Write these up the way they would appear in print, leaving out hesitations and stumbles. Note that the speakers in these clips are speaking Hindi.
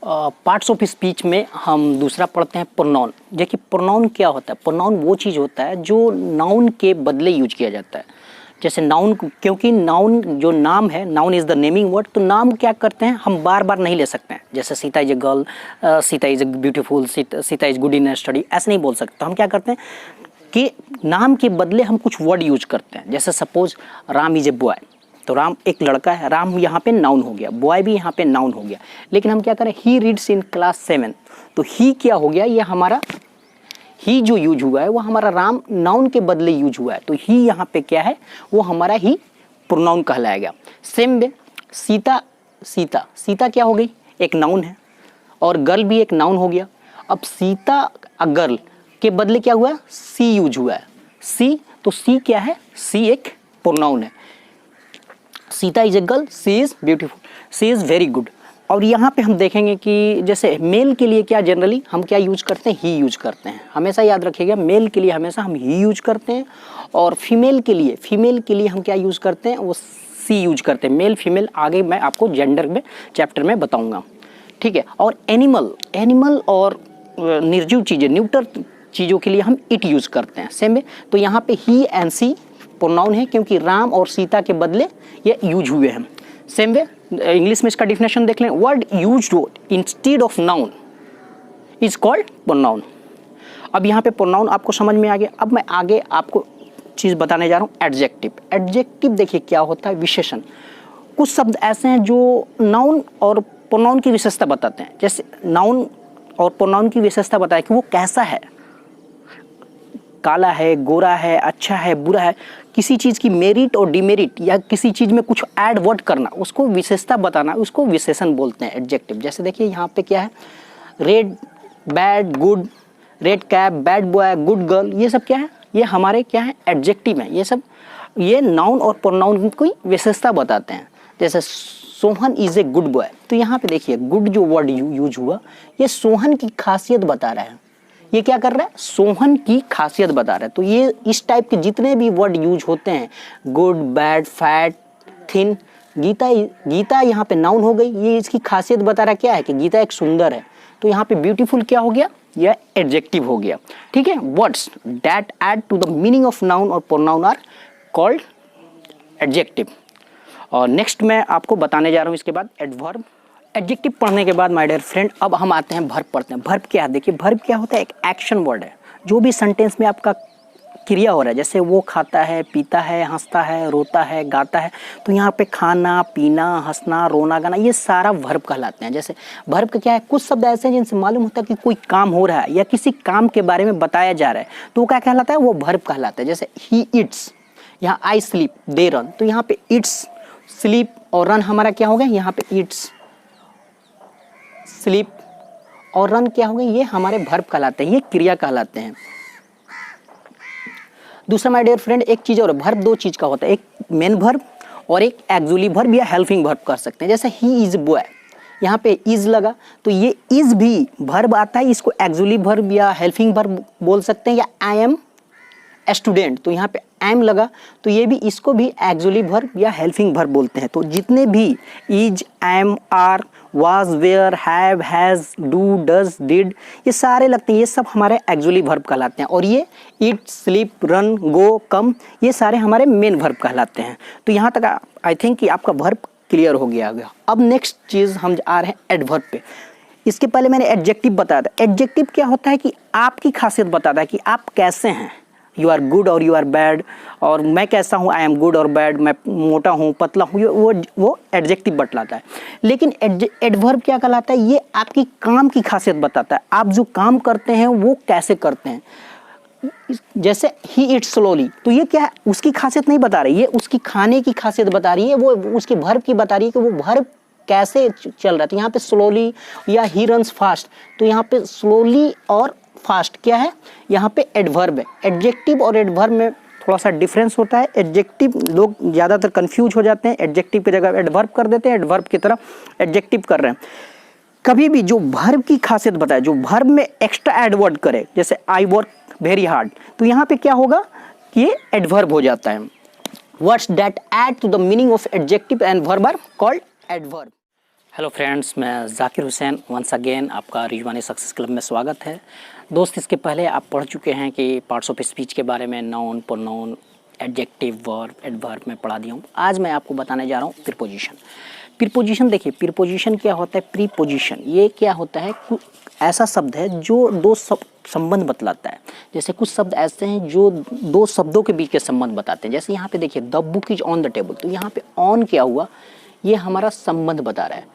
पार्ट्स ऑफ स्पीच में हम दूसरा पढ़ते हैं प्रोनाउन। देखिए प्रोनाउन क्या होता है, प्रोनाउन वो चीज़ होता है जो नाउन के बदले यूज किया जाता है। जैसे नाउन, क्योंकि नाउन जो नाम है, noun is the naming word, तो नाम क्या करते हैं हम बार बार नहीं ले सकते हैं। जैसे Sita is a girl, Sita is a beautiful, Sita is good in study, ऐसे नहीं बोल सकते। तो हम क्या करते हैं कि नाम के बदले हम कुछ वर्ड यूज करते हैं। जैसे suppose Ram is a boy, तो राम एक लड़का है, राम यहाँ पे नाउन हो गया, बॉय भी यहाँ पे नाउन हो गया। लेकिन हम क्या करें, ही रीड्स इन क्लास 7, तो ही क्या हो गया, ये हमारा ही जो यूज हुआ है वो हमारा राम नाउन के बदले यूज हुआ है, तो ही यहाँ पे क्या है, वो हमारा ही प्रोनाउन कहलाएगा। सेम वे सीता, सीता, सीता क्या हो गई, एक नाउन है, और गर्ल भी एक नाउन हो गया। अब सीता गर्ल के बदले क्या हुआ, सी यूज हुआ है, सी, तो सी क्या है, सी एक प्रोनाउन है। Sita is a girl, she is beautiful, she is very good. और यहाँ पे हम देखेंगे कि जैसे मेल के लिए क्या जनरली हम क्या यूज करते हैं, ही यूज करते हैं। हमेशा याद रखिएगा, मेल के लिए हमेशा हम ही यूज करते हैं, और फीमेल के लिए हम क्या यूज करते हैं, वो सी यूज करते हैं। मेल फीमेल आगे मैं आपको जेंडर में चैप्टर में बताऊंगा, ठीक है। और एनिमल और निर्जीव चीज़ें, न्यूटर चीज़ों के लिए हम इट यूज करते हैं। सेम है, तो यहाँ पे ही एंड सी प्रोनाउन है, क्योंकि राम और सीता के बदले ये यूज हुए हैं। सेम वे इंग्लिश में इसका डिफिनेशन देख लें, word used instead of noun is called pronoun. अब यहाँ पे प्रोनाउन आपको समझ में आ गया। अब मैं आगे आपको चीज़ बताने जा रहा हूँ, एडजेक्टिव। एडजेक्टिव देखिए क्या होता है, विशेषण। कुछ शब्द ऐसे हैं जो नाउन और प्रोनाउन की विशेषता बताते हैं। जैसे नाउन और प्रोनाउन की विशेषता बताए कि वो कैसा है, काला है, गोरा है, अच्छा है, बुरा है। किसी चीज़ की मेरिट और डिमेरिट या किसी चीज़ में कुछ ऐड वर्ड करना, उसको विशेषता बताना, उसको विशेषण बोलते हैं, एडजेक्टिव। जैसे देखिए यहाँ पे क्या है, red, bad, good, red cap, bad boy, good girl, ये सब क्या है, ये हमारे क्या है, एडजेक्टिव हैं। ये सब ये नाउन और प्रोनाउन की विशेषता बताते हैं। जैसे Sohan is a good boy, तो यहाँ पे देखिए गुड जो वर्ड यूज हुआ, ये सोहन की खासियत बता रहा है। ये क्या कर रहा है, सोहन की खासियत बता रहा है। तो ये इस टाइप के जितने भी वर्ड यूज होते हैं, good, bad, fat, thin, Gita यहाँ पे नाउन हो गई, ये इसकी खासियत बता रहा क्या है कि गीता एक सुंदर है। तो यहाँ पे ब्यूटीफुल क्या हो गया, यह एडजेक्टिव हो गया, ठीक है। Words that add to the meaning of noun और प्रोनाउन आर कॉल्ड एडजेक्टिव। और नेक्स्ट मैं आपको बताने जा रहा हूँ इसके बाद एडवर्ब। एडजेक्टिव पढ़ने के बाद माय डियर फ्रेंड अब हम आते हैं वर्ब पढ़ते हैं। वर्ब क्या है, देखिए वर्ब क्या होता है, एक एक्शन वर्ड है। जो भी सेंटेंस में आपका क्रिया हो रहा है, जैसे वो खाता है, पीता है, हंसता है, रोता है, गाता है, तो यहाँ पे खाना, पीना, हंसना, रोना, गाना, ये सारा वर्ब कहलाते हैं। जैसे वर्ब का क्या है, कुछ शब्द ऐसे हैं जिनसे मालूम होता है कि कोई काम हो रहा है या किसी काम के बारे में बताया जा रहा है, तो वो क्या कहलाता है, वो वर्ब कहलाता है। जैसे ही ईट्स, यहाँ आई स्लीप, दे रन, तो यहाँ पे ईट्स, स्लीप और रन हमारा क्या हो गया, यहाँ पे ईट्स, स्लीप और रन क्या हो गए, ये हमारे वर्ब कहलाते हैं, ये क्रिया कहलाते हैं। दूसरा माय डियर फ्रेंड एक चीज़ और, वर्ब दो चीज़ का होता है, एक मेन वर्ब और एक एक्जुअली वर्ब या हेल्पिंग वर्ब कर सकते हैं। जैसे ही इज बॉय, यहाँ पे इज लगा, तो ये इज भी वर्ब आता है, इसको एक्जुअली वर्ब या हेल्पिंग वर्ब बोल सकते हैं। या आई एम स्टूडेंट, तो यहाँ पे एम लगा, तो ये भी इसको भी एक्जुअली वर्ब या हेल्पिंग वर्ब बोलते हैं। तो जितने भी is, am, are, was, were, have, has, do, does, did, ये सारे लगते हैं, ये सब हमारे एक्जुअली वर्ब कहलाते हैं। और ये ईट, स्लीप, रन, गो, कम, ये सारे हमारे मेन वर्ब कहलाते हैं। तो यहाँ तक आई थिंक कि आपका वर्ब क्लियर हो गया होगा। अब नेक्स्ट चीज़ हम आ रहे हैं एडवर्ब पे। इसके पहले मैंने एडजेक्टिव बताया था। एडजेक्टिव क्या होता है कि आपकी खासियत बताता है कि आप कैसे हैं, यू आर गुड और यू आर बैड, और मैं कैसा हूँ, आई एम गुड और बैड, मैं मोटा हूँ, पतला हूँ, वो एडजेक्टिव बतलाता है। लेकिन एडवर्ब क्या कहलाता है, ये आपकी काम की खासियत बताता है, आप जो काम करते हैं वो कैसे करते हैं। जैसे ही ईट्स स्लोली, तो ये क्या है, उसकी खासियत नहीं बता रही है, उसकी खाने की खासियत बता रही है, वो उसके वर्ब की बता रही है कि वो वर्ब कैसे चल रहा है। तो यहाँ पे स्लोली या ही रन्स फास्ट, तो यहाँ पे स्लोली और फास्ट क्या है, यहाँ पे एडवर्ब है। एडजेक्टिव और एडवर्ब में थोड़ा सा डिफरेंस होता है। एडजेक्टिव लोग ज़्यादातर कंफ्यूज हो जाते हैं, एडजेक्टिव की जगह एडवर्ब कर देते हैं, एडवर्ब की तरह एडजेक्टिव कर रहे हैं। कभी भी जो वर्ब की खासियत बताए, जो वर्ब में एक्स्ट्रा एडवर्ड करे, जैसे आई वर्क वेरी हार्ड, तो यहाँ पे क्या होगा कि ये एडवर्ब हो जाता है। Words that add to the meaning of adjective and verb are called adverb. Hello friends, मैं जाकिर हुसैन वंस अगेन आपका रिजवानी सक्सेस क्लब में स्वागत है। दोस्त, इसके पहले आप पढ़ चुके हैं कि पार्ट्स ऑफ स्पीच के बारे में noun, pronoun, adjective, verb, adverb में पढ़ा दिया हूँ। आज मैं आपको बताने जा रहा हूँ प्रीपोजिशन। प्रीपोजिशन देखिए, प्रीपोजिशन क्या होता है? प्रीपोजिशन ये क्या होता है? ऐसा शब्द है जो दो संबंध बतलाता है। जैसे कुछ शब्द ऐसे हैं जो दो शब्दों के बीच के संबंध बताते हैं। जैसे यहाँ पे देखिए, the book is on the table, तो यहाँ पे ऑन क्या हुआ? ये हमारा संबंध बता रहा है।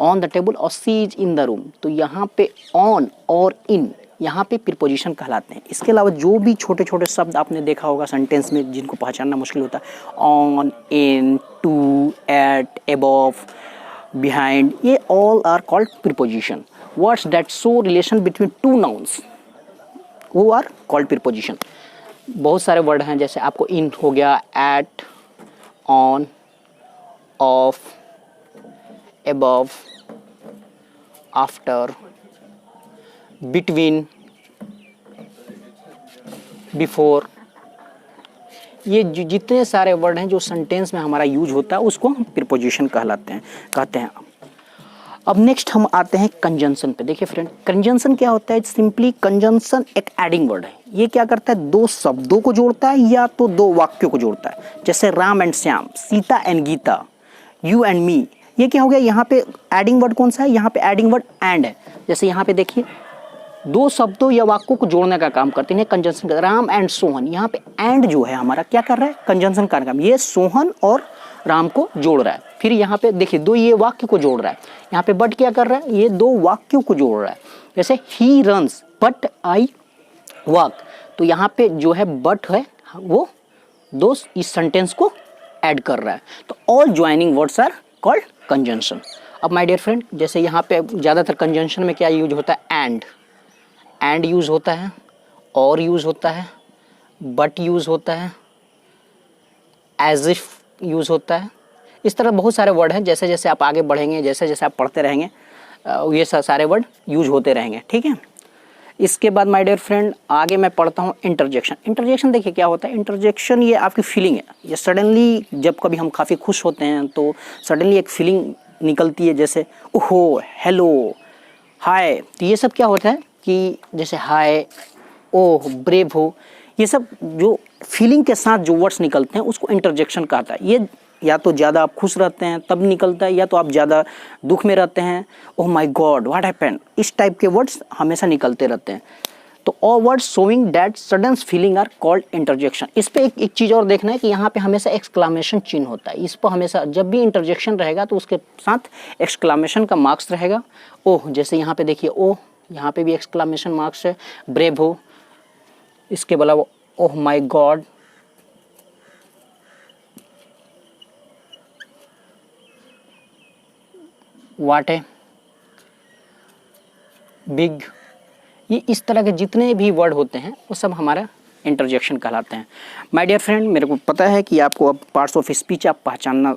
ऑन द टेबल और सी इज इन द रूम, तो यहाँ पे ऑन और इन यहाँ पे प्रीपोजिशन कहलाते हैं। इसके अलावा जो भी छोटे छोटे शब्द आपने देखा होगा सेंटेंस में जिनको पहचानना मुश्किल होता है, on, in, to, at, above, behind, ये all are called preposition. Words that show relation between two nouns वो आर कॉल्ड प्रीपोजिशन। बहुत सारे वर्ड हैं, जैसे आपको इन हो गया, at, on, of, above, after, between, before, ये जितने सारे वर्ड हैं जो सेंटेंस में हमारा यूज होता है उसको हम प्रीपोजिशन कहते हैं। अब नेक्स्ट हम आते हैं कंजंक्शन पे। देखिए फ्रेंड, कंजंक्शन क्या होता है? सिंपली कंजंक्शन एक एडिंग वर्ड है। ये क्या करता है? दो शब्दों को जोड़ता है या तो दो वाक्यों को जोड़ता है। जैसे Ram and Shyam, Sita and Gita, you and me, ये क्या हो गया? यहाँ पे एडिंग वर्ड कौन सा है? यहाँ पे एडिंग वर्ड एंड है। जैसे यहाँ पे देखिए, दो शब्दों या वाक्यों को जोड़ने का काम करते हैं कंजंक्शन का। राम एंड सोहन, यहाँ पे एंड जो है हमारा क्या कर रहा है? कंजंक्शन का काम। ये सोहन और राम को जोड़ रहा है। फिर यहाँ पे देखिए, दो ये वाक्य को जोड़ रहा है। यहाँ पे बट क्या कर रहा है? ये दो वाक्यों को जोड़ रहा है। जैसे he runs but I walk, तो यहाँ पे जो है बट है वो दो इस सेंटेंस को ऐड कर रहा है। तो all joining words are called conjunction. अब माय डियर फ्रेंड, जैसे यहाँ पे ज़्यादातर कंजंक्शन में क्या यूज होता है? एंड यूज होता है, और यूज होता है, बट यूज होता है, एज इफ यूज होता है। इस तरह बहुत सारे वर्ड हैं। जैसे जैसे आप आगे बढ़ेंगे, जैसे जैसे आप पढ़ते रहेंगे, ये सारे वर्ड यूज होते रहेंगे। ठीक है। इसके बाद माय डियर फ्रेंड आगे मैं पढ़ता हूँ इंटरजेक्शन। इंटरजेक्शन देखिए क्या होता है? इंटरजेक्शन ये आपकी फीलिंग है। ये सडनली जब कभी हम काफ़ी खुश होते हैं तो सडनली एक फीलिंग निकलती है, जैसे ओहो, हेलो, हाय। तो ये सब क्या होता है कि जैसे हाय, ओह, ब्रेव हो, ये सब जो फीलिंग के साथ जो वर्ड्स निकलते हैं उसको इंटरजेक्शन कहता है। ये या तो ज़्यादा आप खुश रहते हैं तब निकलता है, या तो आप ज़्यादा दुख में रहते हैं, oh my god what happened, इस टाइप के वर्ड्स हमेशा निकलते रहते हैं। तो all words showing that sudden feeling are called interjection. इस पे एक चीज़ और देखना है कि यहाँ पे हमेशा एक्सक्लामेशन चिन्ह होता है। इस पर हमेशा जब भी इंटरजेक्शन रहेगा तो उसके साथ एक्सक्लामेशन का मार्क्स रहेगा। ओह, जैसे यहाँ पे देखिए, ओह, यहाँ पे भी एक्सक्लामेशन मार्क्स है। ब्रेव हो, इसके अलावा ओह माय गॉड, व्हाट है, बिग, ये इस तरह के जितने भी वर्ड होते हैं वो सब हमारा इंटरजेक्शन कहलाते हैं। माय डियर फ्रेंड, मेरे को पता है कि आपको अब पार्ट्स ऑफ स्पीच आप पहचानना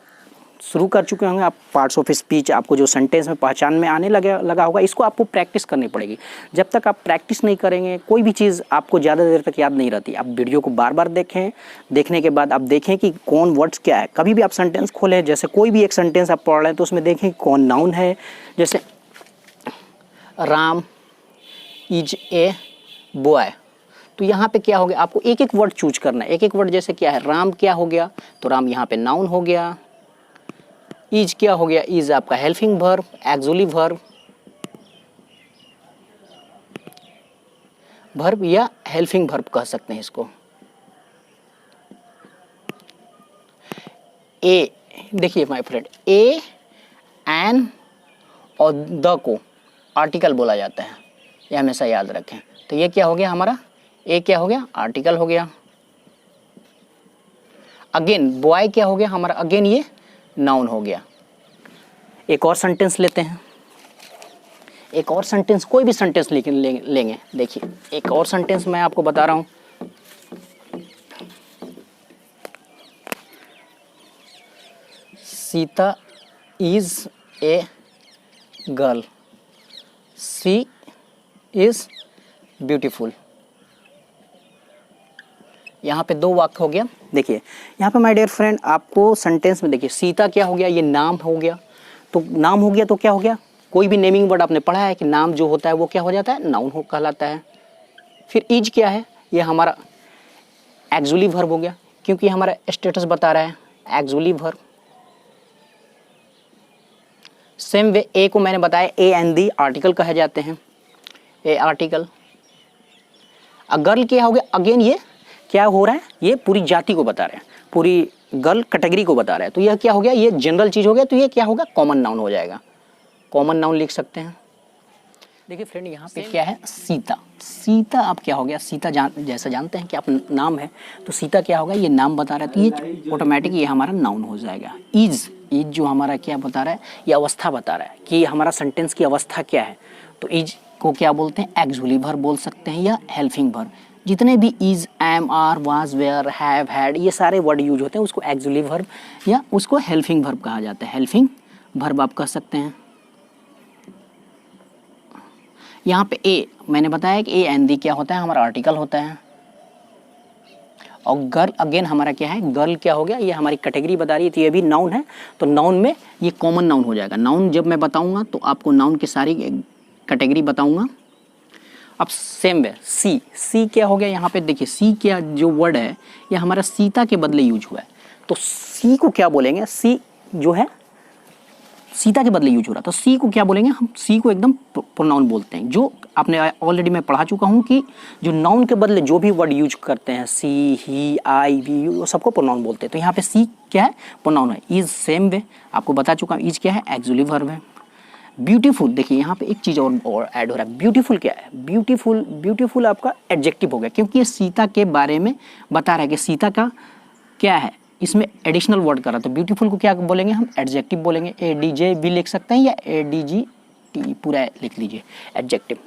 शुरू कर चुके होंगे। आप पार्ट्स ऑफ स्पीच आपको जो सेंटेंस में पहचान में आने लगा होगा, इसको आपको प्रैक्टिस करनी पड़ेगी। जब तक आप प्रैक्टिस नहीं करेंगे कोई भी चीज़ आपको ज़्यादा देर तक याद नहीं रहती। आप वीडियो को बार बार देखें, देखने के बाद आप देखें कि कौन वर्ड्स क्या है। कभी भी आप सेंटेंस खोलें, जैसे कोई भी एक सेंटेंस आप पढ़ रहे हैं तो उसमें देखें कौन नाउन है। जैसे राम इज ए बॉय, तो यहाँ पे क्या हो गया? आपको एक एक वर्ड चूज करना है। एक एक वर्ड जैसे क्या है? राम क्या हो गया? तो राम यहाँ पे नाउन हो गया। इज क्या हो गया? इज आपका हेल्पिंग वर्ब, एक्सुअली वर्ब या हेल्पिंग वर्ब कह सकते हैं इसको। ए देखिए माय फ्रेंड, ए, एन और द को आर्टिकल बोला जाता है, ये हमेशा याद रखें। तो ये क्या हो गया हमारा? ए क्या हो गया? आर्टिकल हो गया। अगेन बॉय क्या हो गया हमारा? अगेन ये नाउन हो गया। एक और सेंटेंस लेते हैं। एक और सेंटेंस, कोई भी सेंटेंस लेंगे। देखिए एक और सेंटेंस मैं आपको बता रहा हूँ। Sita is a girl, she is beautiful. यहाँ पे दो वाक्य हो गया। देखिए यहाँ पे माय डियर फ्रेंड आपको सेंटेंस में देखिए, सीता क्या हो गया? ये नाम हो गया। तो नाम हो गया तो क्या हो गया, कोई भी नेमिंग वर्ड आपने पढ़ा है कि नाम जो होता है वो क्या हो जाता है, नाउन हो कहलाता है। फिर इज क्या है, ये हमारा एक्सुअली वर्ब हो गया, क्योंकि हमारा स्टेटस बता रहा है, एक्सुअली वर्ब। सेम वे ए को मैंने बताया ए एंड दी आर्टिकल कहे जाते हैं, ए आर्टिकल। गर्ल क्या हो गया, अगेन ये क्या हो रहा है, ये पूरी जाति को बता रहे हैं, पूरी गर्ल कैटेगरी को बता रहा है, तो यह क्या हो गया, ये जनरल चीज हो गया, तो ये क्या होगा, कॉमन नाउन हो जाएगा, कॉमन नाउन लिख सकते हैं। देखिए फ्रेंड यहाँ पे क्या है, सीता। सीता आप क्या हो गया, सीता जैसा जानते हैं कि आप नाम है, तो सीता क्या होगा, ये नाम बता रहा है, तो ये ऑटोमेटिक ये हमारा नाउन हो जाएगा। इज जो हमारा क्या बता रहा है, ये अवस्था बता रहा है कि हमारा सेंटेंस की अवस्था क्या है, तो इज को क्या बोलते हैं, एक्सुअली वर्ब बोल सकते हैं या हेल्पिंग वर्ब। जितने भी is, am, are, was, were, have, had, ये सारे वर्ड यूज होते हैं, उसको एक्सुअली वर्ब या उसको हेल्पिंग वर्ब कहा जाता है, हेल्पिंग वर्ब आप कह सकते हैं। यहाँ पे ए मैंने बताया कि ए एंड दी क्या होता है, हमारा आर्टिकल होता है। और गर्ल अगेन हमारा क्या है, गर्ल क्या हो गया, ये हमारी कैटेगरी बता रही है, तो ये भी नाउन है, तो नाउन में ये कॉमन नाउन हो जाएगा। नाउन जब मैं बताऊंगा तो आपको नाउन की सारी कैटेगरी बताऊंगा। अब सेम वे सी, सी क्या हो गया, यहाँ पे देखिए सी क्या जो वर्ड है, ये हमारा सीता के बदले यूज हुआ है, तो सी को क्या बोलेंगे, सी जो है सीता के बदले यूज हो रहा, तो सी को क्या बोलेंगे हम, सी को एकदम प्रोनाउन बोलते हैं। जो आपने ऑलरेडी मैं पढ़ा चुका हूँ कि जो नाउन के बदले जो भी वर्ड यूज करते हैं, सी, ही, आई, वी, यू, वो सबको प्रोनाउन बोलते हैं। तो यहाँ पे सी क्या है, प्रोनाउन है। इज सेम वे आपको बता चुका हूँ, इज क्या है, एक्सुअली वर्ब है। ब्यूटीफुल, देखिए यहाँ पे एक चीज़ और ऐड हो रहा है, ब्यूटीफुल क्या है, ब्यूटीफुल, ब्यूटीफुल आपका एडजेक्टिव हो गया, क्योंकि ये सीता के बारे में बता रहा है कि सीता का क्या है, इसमें एडिशनल वर्ड कर रहा है, तो ब्यूटीफुल को क्या बोलेंगे हम, एडजेक्टिव बोलेंगे। एडीजे भी लिख सकते हैं या एडीजी पूरा लिख लीजिए, एडजेक्टिव।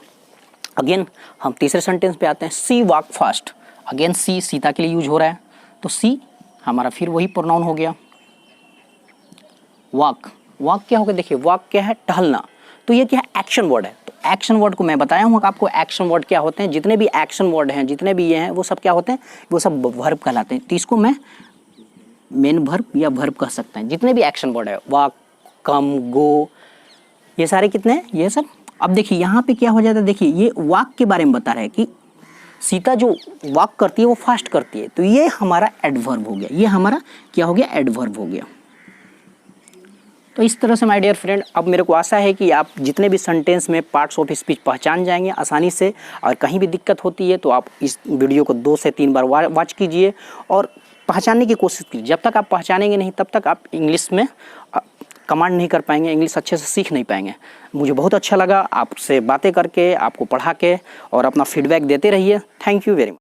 अगेन हम तीसरे सेंटेंस पे आते हैं, सी वॉक फास्ट। अगेन सी सीता के लिए यूज हो रहा है, तो सी हमारा फिर वही प्रोनाउन हो गया। वॉक, वॉक क्या होगा, देखिए वॉक क्या है, टहलना, तो ये क्या है, एक्शन वर्ड है। तो एक्शन वर्ड को मैं बताया हूँ आपको, एक्शन वर्ड क्या होते हैं, जितने भी एक्शन वर्ड हैं, जितने भी ये हैं, वो सब क्या होते हैं, वो सब वर्ब कहलाते हैं। तो इसको मैं मेन वर्ब या वर्ब कह सकते हैं, जितने भी एक्शन वर्ड है, वॉक, कम, गो, ये सारे कितने हैं, ये सब। अब देखिए यहाँ पे क्या हो जाता है, देखिए ये वॉक के बारे में बता रहे हैं कि सीता जो वॉक करती है वो फास्ट करती है, तो ये हमारा एडवर्ब हो गया, ये हमारा क्या हो गया, एडवर्ब हो गया। तो इस तरह से माय डियर फ्रेंड, अब मेरे को आशा है कि आप जितने भी सेंटेंस में पार्ट्स ऑफ स्पीच पहचान जाएंगे आसानी से, और कहीं भी दिक्कत होती है तो आप इस वीडियो को 2 से 3 बार वॉच कीजिए और पहचानने की कोशिश कीजिए। जब तक आप पहचानेंगे नहीं तब तक आप इंग्लिश में कमांड नहीं कर पाएंगे, इंग्लिश अच्छे से सीख नहीं पाएंगे। मुझे बहुत अच्छा लगा आपसे बातें करके, आपको पढ़ा के, और अपना फीडबैक देते रहिए। Thank you very much.